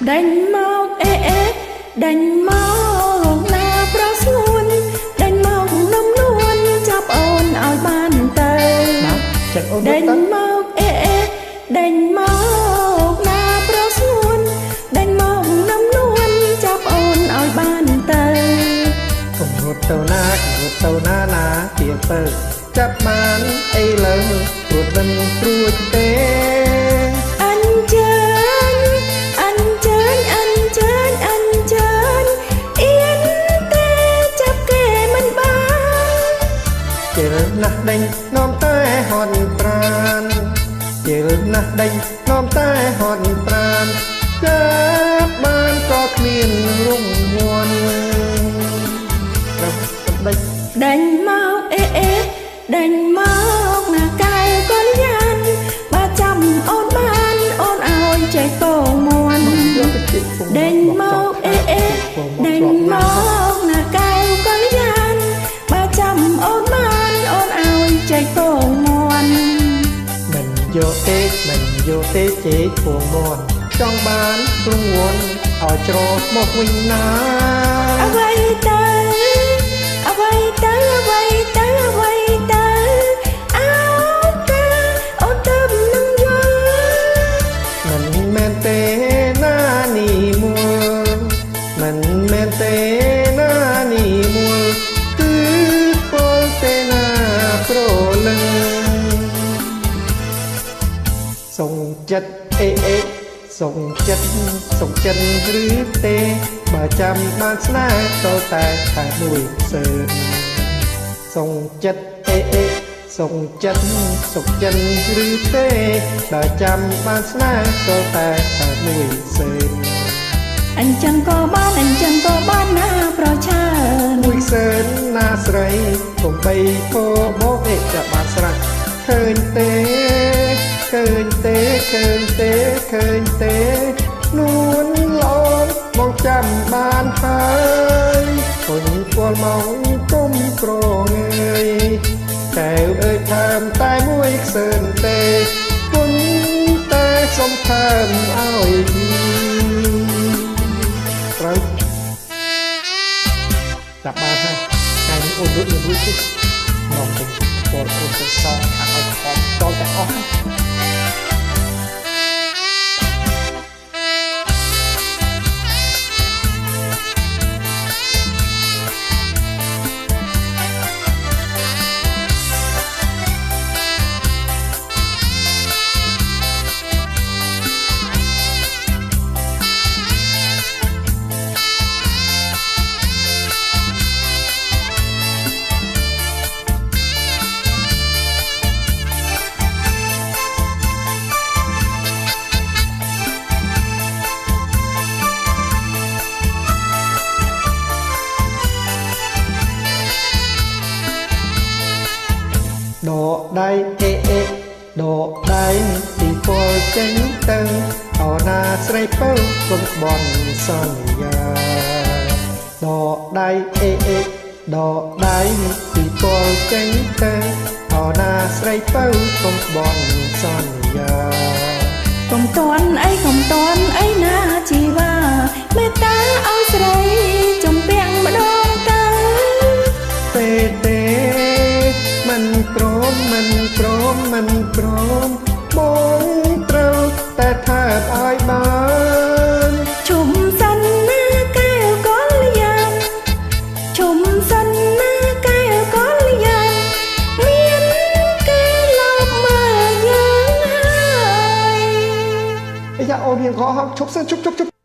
đánh mau ê đánh mau na pro xuân đánh mau nấm luôn chắp ôn ỏi bàn tay đánh mau ê đánh mau na pro xuân đánh mau nấm luôn chắp ôn ỏi bàn tay cùng hụt tàu na na tiệp tơ chắp bàn ấy lơ ruột bên ruột tê đánh nôm tai hòn tràn chiều nát đánh nôm tai hòn tràn chớp ban có miền rung muôn đánh mau ê đánh mau là cài con gian 300 ôn ban ôn áo chạy tổ muôn đánh mau ê đánh mau là cài con gian 300 ôn ban ôn áo chạy tổ muôn mình vô tê chế của muôn trong bán rung muôn ở chỗ một mình ná vậy tới áo ta ôn tâm nâng vô mình men tê na nì mua mình men tê na nì mua cứ phô tê na pro lưng sông chất ê sông chất rứ tê 300 បានស្នេហ៍ចូលតែខែមួយសើសុងចិត្តសុងចិត្តឬទេដល់ចាំបានស្នេហ៍ចូលតែខែមួយសើអញ្ចឹងក៏បានណាប្រឆានមួយសើណាស្រីកុំបីពោមកจะបានស្រះឃើញទេនួនឡងមកចាំបានហើយគុញពលមកគុំក្រងើយតែអើយថែមតែមួយខ្សើនទេគុញតែសុំថែមឲ្យត្រូវចាប់បានហើយតែអូនរួចទៅមកទៅពលអូនទៅសងខាងឲ្យខំតតែអស់ដកដៃដកដៃពីពលចេញទៅអណាស្រីពៅគុំបនសន្យាដកដៃដកដៃពីពលចេញទៅអណាស្រីពៅគុំបនសន្យាកុំតន់អីណាជីវ៉ាមេត្តាឲ្យស្រីចំពាំងម្ដងទៅទេមិនព្រមបងត្រូវតែថើបឲ្យបានជុំសិនណាកែវកលយ៉ាងជុំសិនណាកែវកលយ៉ាងមានគេលបមកយើងហើយអាយ៉ាអូនរៀងខោហប់ឈប់សិនជប់